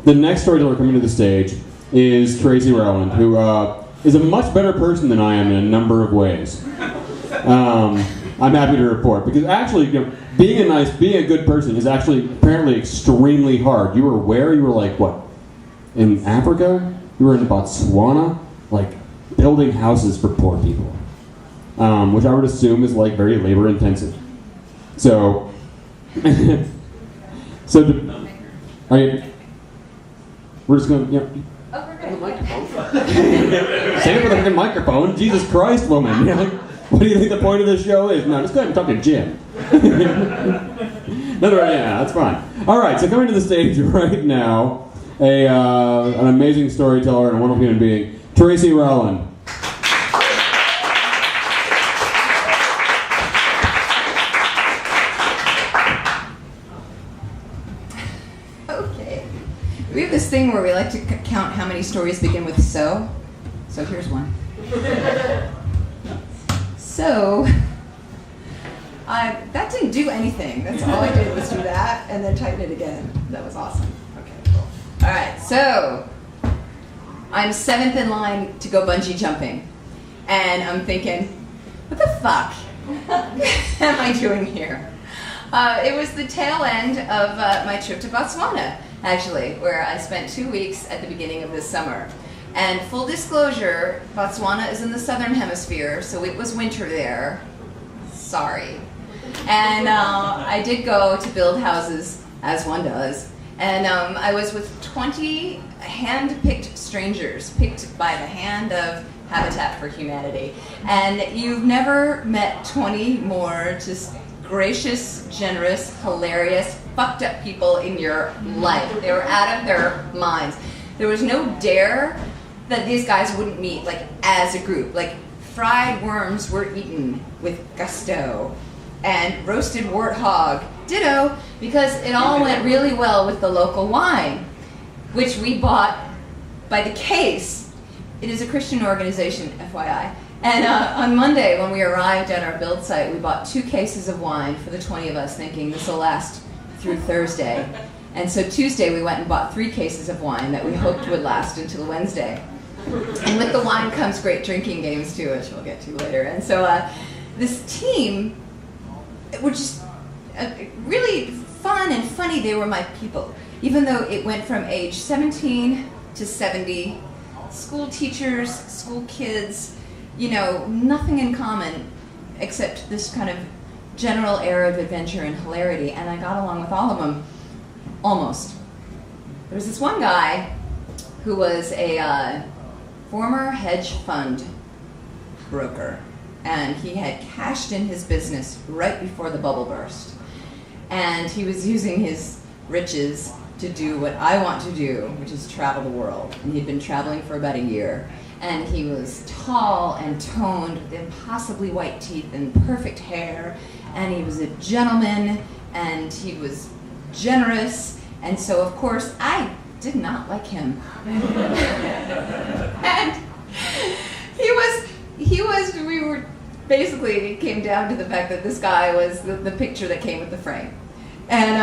the next storyteller coming to the stage is Tracy Rowland, who is a much better person than I am in a number of ways. I'm happy to report, because actually, being a good person is actually apparently extremely hard. You were where? You were like, what? In Africa? You were in Botswana? Like, building houses for poor people. Which I would assume is like very labor intensive. So, we're just going to, say it with a microphone. Jesus Christ, woman. What do you think the point of this show is? No, just go ahead and talk to Jim. No, that's fine. All right, so coming to the stage right now, an amazing storyteller and a wonderful human being, Tracy Rowland. Okay. We have this thing where we like to count how many stories begin with so. So here's one. So, that didn't do anything. That's all I did was do that and then tighten it again. That was awesome. Okay, cool. All right, so I'm 7th in line to go bungee jumping. And I'm thinking, what the fuck am I doing here? It was the tail end of my trip to Botswana, actually, where I spent 2 weeks at the beginning of this summer. And full disclosure, Botswana is in the southern hemisphere, so it was winter there. Sorry. And I did go to build houses, as one does. And I was with 20 hand-picked strangers, picked by the hand of Habitat for Humanity. And you've never met 20 more just gracious, generous, hilarious, fucked up people in your life. They were out of their minds. There was no dare that these guys wouldn't meet, like, as a group. Like, fried worms were eaten with gusto, and roasted warthog, ditto, because it all went really well with the local wine, which we bought by the case. It is a Christian organization, FYI. And on Monday, when we arrived at our build site, we bought 2 cases of wine for the 20 of us, thinking this will last through Thursday. And so Tuesday, we went and bought 3 cases of wine that we hoped would last until Wednesday. And with the wine comes great drinking games too, which we'll get to later. And so this team were just really fun and funny. They were my people. Even though it went from age 17 to 70, school teachers, school kids, nothing in common except this kind of general air of adventure and hilarity. And I got along with all of them, almost. There was this one guy who was a former hedge fund broker, and he had cashed in his business right before the bubble burst. And he was using his riches to do what I want to do, which is travel the world. And he'd been traveling for about a year. And he was tall and toned with impossibly white teeth and perfect hair. And he was a gentleman, and he was generous. And so, of course, I did not like him. And we were basically, it came down to the fact that this guy was the picture that came with the frame. And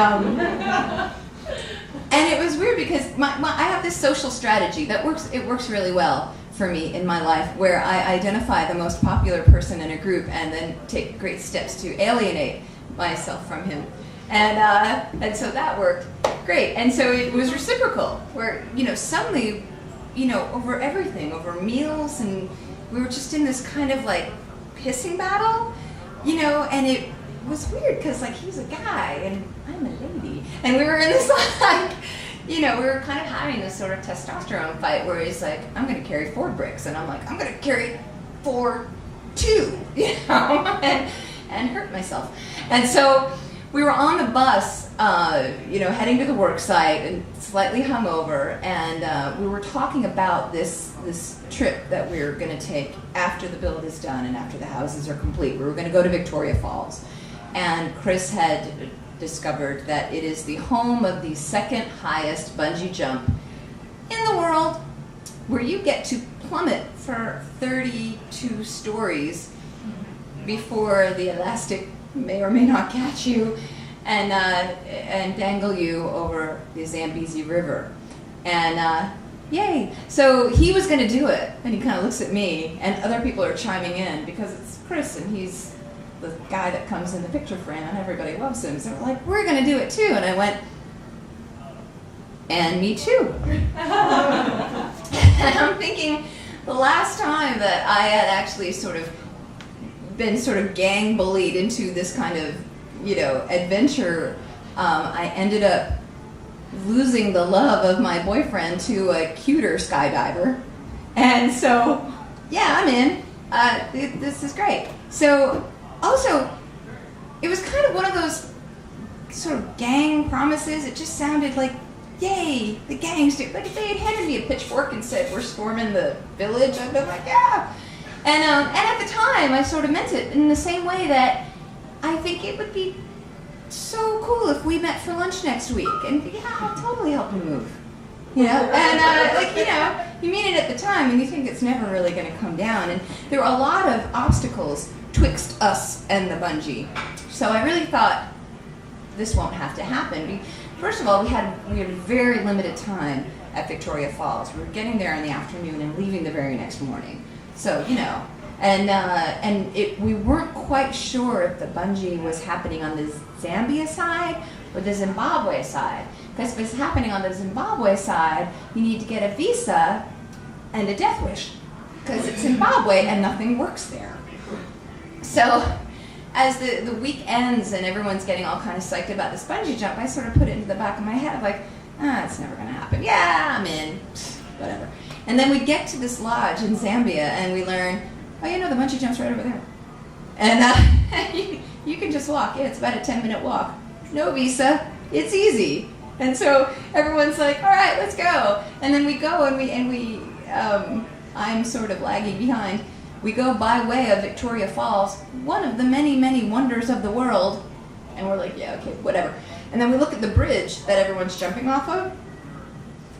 it was weird because I have this social strategy that works really well for me in my life, where I identify the most popular person in a group and then take great steps to alienate myself from him. And so that worked great. And so it was reciprocal, where, suddenly, over everything, over meals, and we were just in this kind of like pissing battle, and it was weird because like he's a guy and I'm a lady. And we were in this like, we were kind of having this sort of testosterone fight where he's like, I'm going to carry 4 bricks. And I'm like, I'm going to carry 4 too, and hurt myself. And so we were on the bus, heading to the work site and slightly hungover, and we were talking about this trip that we were going to take after the build is done and after the houses are complete. We were going to go to Victoria Falls, and Chris had discovered that it is the home of the 2nd highest bungee jump in the world, where you get to plummet for 32 stories before the elastic may or may not catch you and dangle you over the Zambezi River. And yay! So he was going to do it, and he kind of looks at me, and other people are chiming in because it's Chris, and he's the guy that comes in the picture frame, and everybody loves him. So they're like, we're going to do it too. And I went, and me too. And I'm thinking, the last time that I had actually sort of been sort of gang bullied into this kind of, adventure, I ended up losing the love of my boyfriend to a cuter skydiver. And so, yeah, I'm in. This is great. So, also, it was kind of one of those sort of gang promises. It just sounded like, yay, the gangs do. Like if they had handed me a pitchfork and said, we're storming the village, I'd been like, yeah. And at the time, I sort of meant it in the same way that I think it would be so cool if we met for lunch next week. And yeah, I'll totally help you move. And you mean it at the time, and you think it's never really going to come down. And there were a lot of obstacles twixt us and the bungee. So I really thought, this won't have to happen. First of all, we had very limited time at Victoria Falls. We were getting there in the afternoon and leaving the very next morning. So, we weren't quite sure if the bungee was happening on the Zambia side or the Zimbabwe side. Because if it's happening on the Zimbabwe side, you need to get a visa and a death wish. Because it's Zimbabwe and nothing works there. So, as the week ends and everyone's getting all kind of psyched about this bungee jump, I sort of put it into the back of my head, like, it's never going to happen. Yeah, I'm in. Whatever. And then we get to this lodge in Zambia, and we learn, the bungee jump's right over there. And you can just walk. Yeah, it's about a 10-minute walk. No visa. It's easy. And so everyone's like, all right, let's go. And then we go, and I'm sort of lagging behind. We go by way of Victoria Falls, one of the many, many wonders of the world. And we're like, yeah, okay, whatever. And then we look at the bridge that everyone's jumping off of,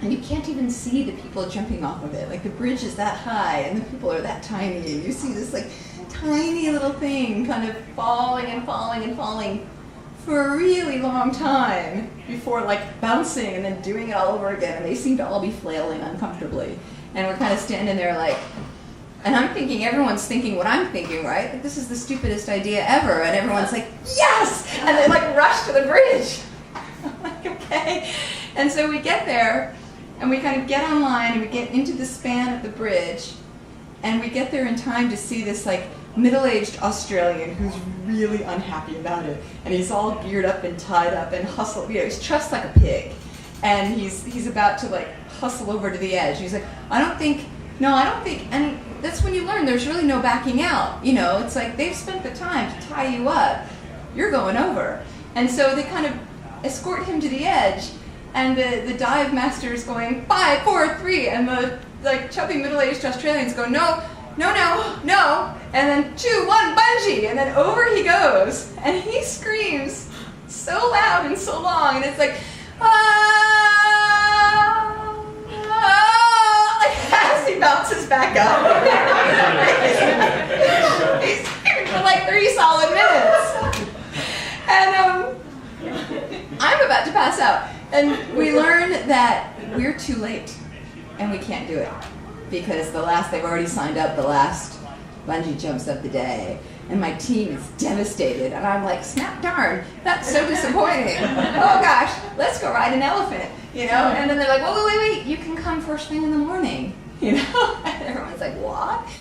and you can't even see the people jumping off of it. Like, the bridge is that high, and the people are that tiny, and you see this, like, tiny little thing kind of falling and falling and falling for a really long time before, like, bouncing and then doing it all over again. And they seem to all be flailing uncomfortably. And we're kind of standing there like, and I'm thinking, everyone's thinking what I'm thinking, right? Like, this is the stupidest idea ever. And everyone's like, yes! And they, like, rush to the bridge. I'm like, okay. And so we get there, and we kind of get online, and we get into the span of the bridge, and we get there in time to see this, like, middle-aged Australian who's really unhappy about it. And he's all geared up and tied up and hustled. He's trussed like a pig. And he's about to, like, hustle over to the edge. He's like, I don't think, and that's when you learn there's really no backing out. It's like they've spent the time to tie you up. You're going over. And so they kind of escort him to the edge, and the dive master is going 5, 4, 3, and the, like, chubby middle-aged Australians go, no, and then 2, 1, bungee, and then over he goes, and he screams so loud and so long, and it's like, as he bounces back up. He's here for like 3 solid minutes. And I'm about to pass out. And we learn that we're too late and we can't do it because they've already signed up the last bungee jumps of the day. And my team is devastated. And I'm like, snap darn, that's so disappointing. Oh gosh, let's go ride an elephant, And then they're like, wait, you can come first thing in the morning, And everyone's like, what?